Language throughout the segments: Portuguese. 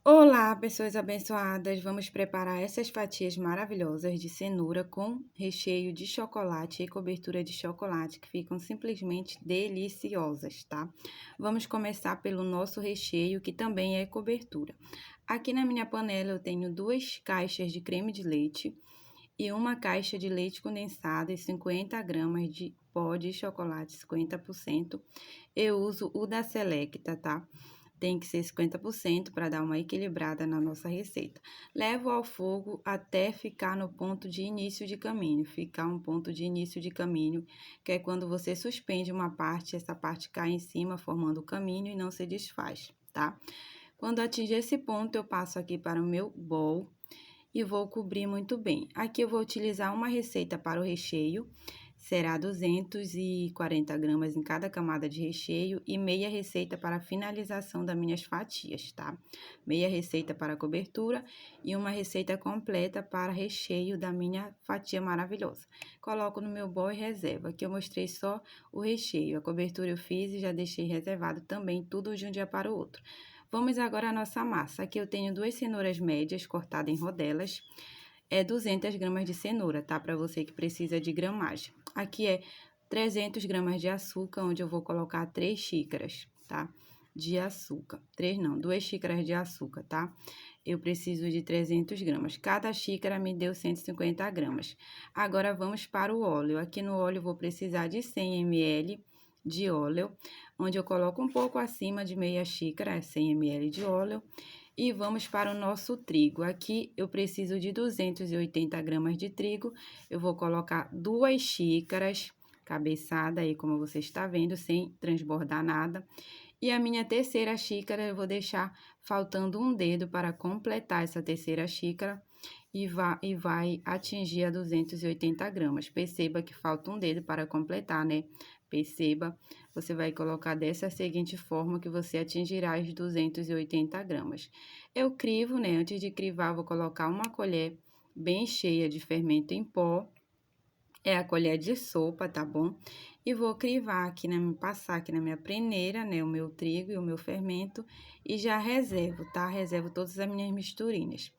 Olá, pessoas abençoadas! Vamos preparar essas fatias maravilhosas de cenoura com recheio de chocolate e cobertura de chocolate, que ficam simplesmente deliciosas, tá? Vamos começar pelo nosso recheio, que também é cobertura. Aqui na minha panela eu tenho 2 caixas de creme de leite e uma caixa de leite condensado e 50 gramas de pó de chocolate 50%. Eu uso o da Selecta, tá? Tem que ser 50% para dar uma equilibrada na nossa receita. Levo ao fogo até ficar no ponto de início de caminho, ficar um ponto de início de caminho, que é quando você suspende uma parte, essa parte cai em cima, formando o caminho e não se desfaz, tá? Quando atingir esse ponto, eu passo aqui para o meu bowl e vou cobrir muito bem. Aqui eu vou utilizar uma receita para o recheio, será 240 gramas em cada camada de recheio e meia receita para a finalização das minhas fatias, tá? Meia receita para a cobertura e uma receita completa para recheio da minha fatia maravilhosa. Coloco no meu bowl e reservo. Aqui eu mostrei só o recheio, a cobertura eu fiz e já deixei reservado também, tudo de um dia para o outro. Vamos agora à nossa massa. Aqui eu tenho 2 cenouras médias cortadas em rodelas. É 200 gramas de cenoura, tá? Para você que precisa de gramagem. Aqui é 300 gramas de açúcar, onde eu vou colocar 3 xícaras, tá? De açúcar. 3 não, 2 xícaras de açúcar, tá? Eu preciso de 300 gramas. Cada xícara me deu 150 gramas. Agora, vamos para o óleo. Aqui no óleo, eu vou precisar de 100 ml de óleo, onde eu coloco um pouco acima de meia xícara, 100 ml de óleo. E vamos para o nosso trigo. Aqui eu preciso de 280 gramas de trigo. Eu vou colocar 2 xícaras, cabeçada aí, como você está vendo, sem transbordar nada. E a minha terceira xícara eu vou deixar faltando um dedo para completar essa terceira xícara e vai atingir a 280 gramas. Perceba que falta um dedo para completar, né? Perceba, você vai colocar dessa seguinte forma que você atingirá as 280 gramas. Eu crivo, né? Antes de crivar, vou colocar uma colher bem cheia de fermento em pó. É a colher de sopa, tá bom? E vou crivar aqui, passar aqui na minha peneira, né? O meu trigo e o meu fermento. E já reservo, tá? Reservo todas as minhas misturinhas.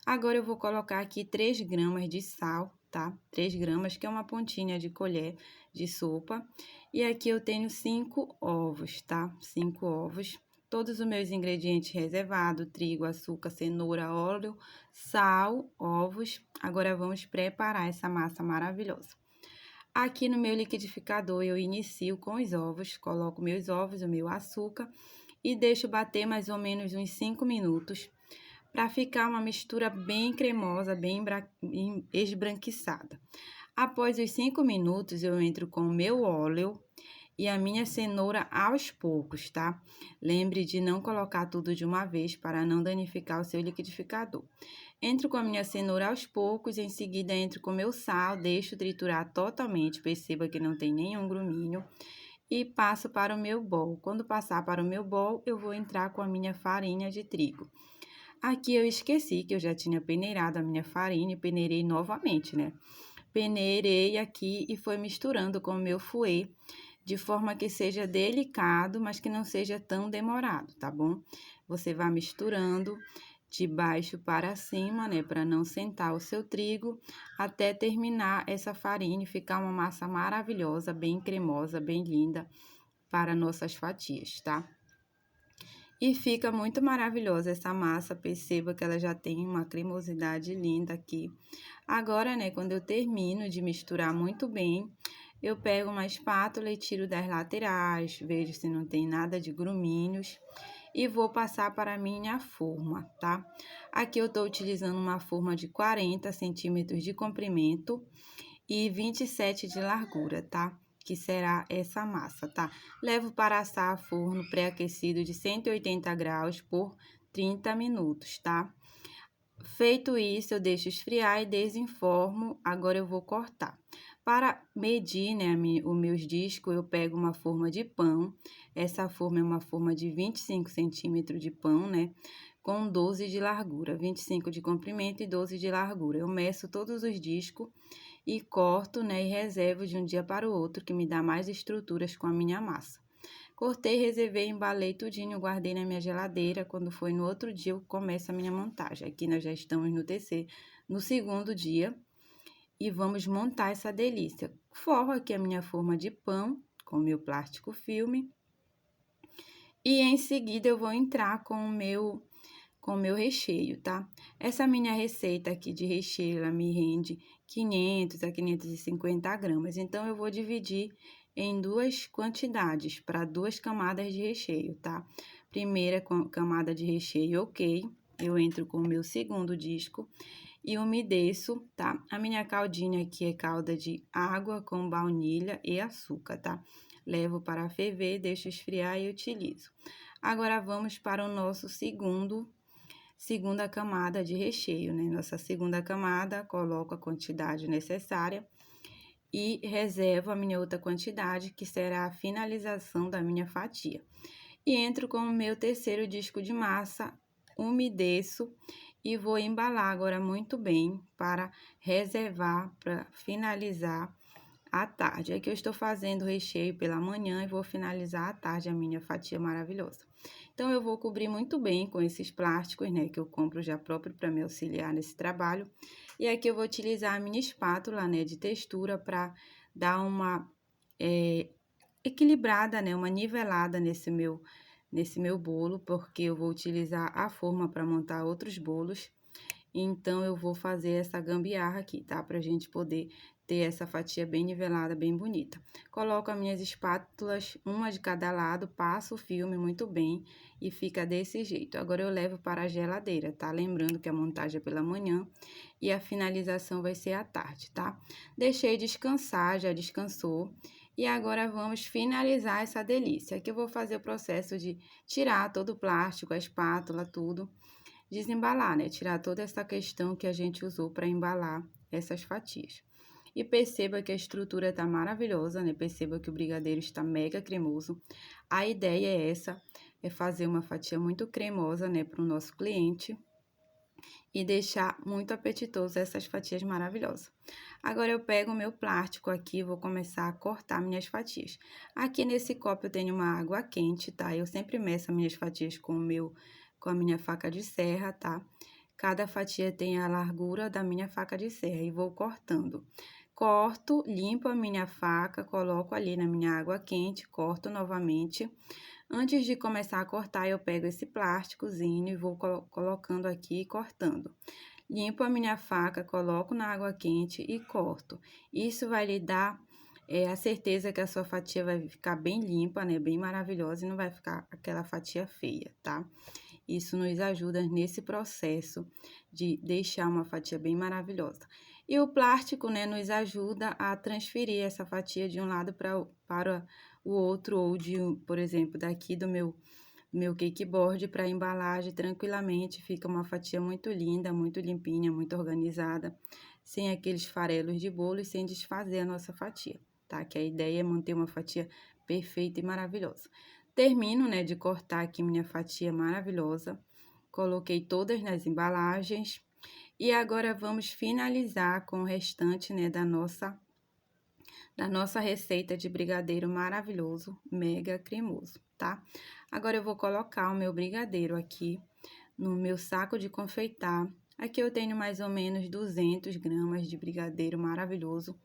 Agora, eu vou colocar aqui 3 gramas de sal, tá? 3 gramas, que é uma pontinha de colher de sopa. E aqui eu tenho 5 ovos, tá? 5 ovos. Todos os meus ingredientes reservados: trigo, açúcar, cenoura, óleo, sal, ovos. Agora, vamos preparar essa massa maravilhosa. Aqui no meu liquidificador, eu inicio com os ovos, coloco meus ovos, o meu açúcar e deixo bater mais ou menos uns 5 minutos para ficar uma mistura bem cremosa, bem esbranquiçada. Após os 5 minutos, eu entro com o meu óleo e a minha cenoura aos poucos, tá? Lembre de não colocar tudo de uma vez para não danificar o seu liquidificador. Entro com a minha cenoura aos poucos, em seguida entro com o meu sal, deixo triturar totalmente, perceba que não tem nenhum gruminho. E passo para o meu bowl. Quando passar para o meu bowl, eu vou entrar com a minha farinha de trigo. Aqui eu esqueci que eu já tinha peneirado a minha farinha e peneirei novamente, né? Peneirei aqui e foi misturando com o meu fouet, de forma que seja delicado, mas que não seja tão demorado, tá bom? Você vai misturando de baixo para cima, né? Para não sentar o seu trigo, até terminar essa farinha e ficar uma massa maravilhosa, bem cremosa, bem linda para nossas fatias, tá? E fica muito maravilhosa essa massa, perceba que ela já tem uma cremosidade linda aqui. Agora, né, quando eu termino de misturar muito bem, eu pego uma espátula e tiro das laterais, vejo se não tem nada de gruminhos e vou passar para a minha forma, tá? Aqui eu tô utilizando uma forma de 40 centímetros de comprimento e 27 de largura, tá? Que será essa massa, tá? Levo para assar a forno pré-aquecido de 180 graus por 30 minutos, tá? Feito isso, eu deixo esfriar e desenformo. Agora eu vou cortar. Para medir, né, os meus discos, eu pego uma forma de pão. Essa forma é uma forma de 25 centímetros de pão, né? Com 12 de largura, 25 de comprimento e 12 de largura. Eu meço todos os discos e corto, né, e reservo de um dia para o outro, que me dá mais estruturas com a minha massa. Cortei, reservei, embalei tudinho, guardei na minha geladeira. Quando foi no outro dia, eu começo a minha montagem. Aqui nós já estamos no segundo dia e vamos montar essa delícia. Forro aqui a minha forma de pão com o meu plástico filme e em seguida eu vou entrar com o meu recheio, tá? Essa minha receita aqui de recheio, ela me rende 500 a 550 gramas. Então, eu vou dividir em duas quantidades, para duas camadas de recheio, tá? Primeira camada de recheio, ok. Eu entro com o meu segundo disco e umedeço, tá? A minha caldinha aqui é calda de água com baunilha e açúcar, tá? Levo para ferver, deixo esfriar e utilizo. Agora, vamos para o nosso segunda camada de recheio, né? Nossa segunda camada, coloco a quantidade necessária e reservo a minha outra quantidade, que será a finalização da minha fatia. E entro com o meu terceiro disco de massa, umedeço e vou embalar agora muito bem para reservar, para finalizar à tarde. Aqui eu estou fazendo o recheio pela manhã e vou finalizar à tarde a minha fatia maravilhosa. Então, eu vou cobrir muito bem com esses plásticos, né, que eu compro já próprio para me auxiliar nesse trabalho. E aqui eu vou utilizar a minha espátula, né, de textura para dar uma equilibrada, né, uma nivelada nesse meu bolo, porque eu vou utilizar a forma para montar outros bolos. Então, eu vou fazer essa gambiarra aqui, tá? Pra gente poder ter essa fatia bem nivelada, bem bonita. Coloco as minhas espátulas, uma de cada lado, passo o filme muito bem e fica desse jeito. Agora, eu levo para a geladeira, tá? Lembrando que a montagem é pela manhã e a finalização vai ser à tarde, tá? Deixei descansar, já descansou. E agora, vamos finalizar essa delícia. Aqui eu vou fazer o processo de tirar todo o plástico, a espátula, tudo. Desembalar, né? Tirar toda essa questão que a gente usou para embalar essas fatias. E perceba que a estrutura tá maravilhosa, né? Perceba que o brigadeiro está mega cremoso. A ideia é essa, é fazer uma fatia muito cremosa, né, para o nosso cliente e deixar muito apetitoso essas fatias maravilhosas. Agora, eu pego o meu plástico aqui e vou começar a cortar minhas fatias. Aqui nesse copo eu tenho uma água quente, tá? Eu sempre meço as minhas fatias com a minha faca de serra, tá? Cada fatia tem a largura da minha faca de serra e vou cortando. Corto, limpo a minha faca, coloco ali na minha água quente, corto novamente. Antes de começar a cortar, eu pego esse plásticozinho e vou colocando aqui e cortando. Limpo a minha faca, coloco na água quente e corto. Isso vai lhe dar a certeza que a sua fatia vai ficar bem limpa, né? Bem maravilhosa e não vai ficar aquela fatia feia, tá? Isso nos ajuda nesse processo de deixar uma fatia bem maravilhosa. E o plástico, né, nos ajuda a transferir essa fatia de um lado para o outro, ou por exemplo, daqui do meu cake board para embalagem tranquilamente. Fica uma fatia muito linda, muito limpinha, muito organizada, sem aqueles farelos de bolo e sem desfazer a nossa fatia, tá? Que a ideia é manter uma fatia perfeita e maravilhosa. Termino, né, de cortar aqui minha fatia maravilhosa. Coloquei todas nas embalagens. E agora, vamos finalizar com o restante, né, da nossa receita de brigadeiro maravilhoso, mega cremoso, tá? Agora, eu vou colocar o meu brigadeiro aqui no meu saco de confeitar. Aqui eu tenho mais ou menos 200 gramas de brigadeiro maravilhoso.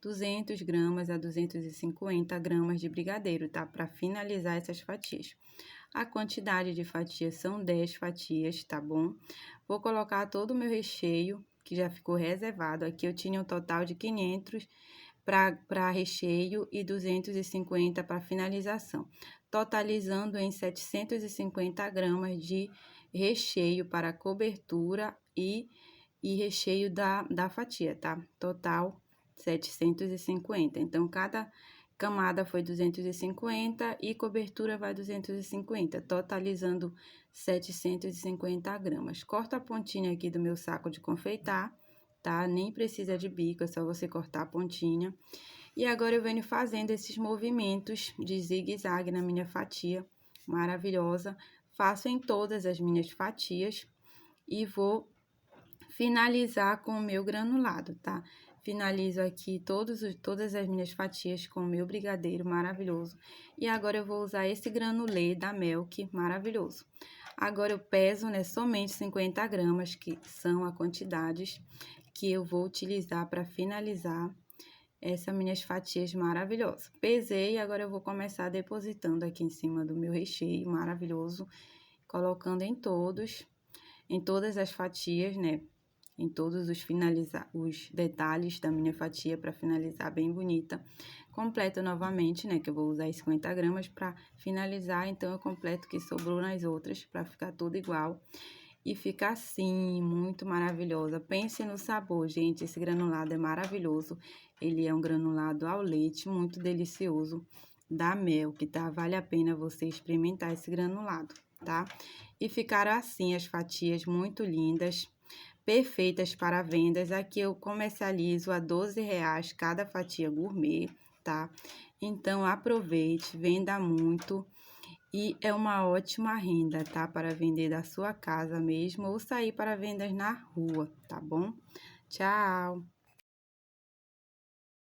200 gramas a 250 gramas de brigadeiro, tá? Para finalizar essas fatias. A quantidade de fatias são 10 fatias, tá bom? Vou colocar todo o meu recheio, que já ficou reservado. Aqui eu tinha um total de 500 para recheio e 250 para finalização, totalizando em 750 gramas de recheio para cobertura e recheio da fatia, tá? Total 750. Então, cada camada foi 250 e cobertura vai 250, totalizando 750 gramas. Corta a pontinha aqui do meu saco de confeitar, tá? Nem precisa de bico, é só você cortar a pontinha. E agora eu venho fazendo esses movimentos de zigue-zague na minha fatia maravilhosa. Faço em todas as minhas fatias e vou finalizar com o meu granulado, tá? Finalizo aqui todas as minhas fatias com o meu brigadeiro maravilhoso. E agora eu vou usar esse granulê da Melk maravilhoso. Agora eu peso, né, somente 50 gramas, que são a quantidade que eu vou utilizar para finalizar essas minhas fatias maravilhosas. Pesei e agora eu vou começar depositando aqui em cima do meu recheio maravilhoso, colocando em todas as fatias, né? Em todos os detalhes da minha fatia para finalizar bem bonita. Completo novamente, né, que eu vou usar 50 gramas para finalizar, então eu completo o que sobrou nas outras para ficar tudo igual. E fica assim, muito maravilhosa. Pense no sabor, gente, esse granulado é maravilhoso. Ele é um granulado ao leite, muito delicioso, da Melk, tá? Vale a pena você experimentar esse granulado, tá? E ficaram assim as fatias muito lindas, perfeitas para vendas. Aqui eu comercializo a R$ 12 cada fatia gourmet, tá? Então aproveite, venda muito e é uma ótima renda, tá? Para vender da sua casa mesmo ou sair para vendas na rua, tá bom? Tchau!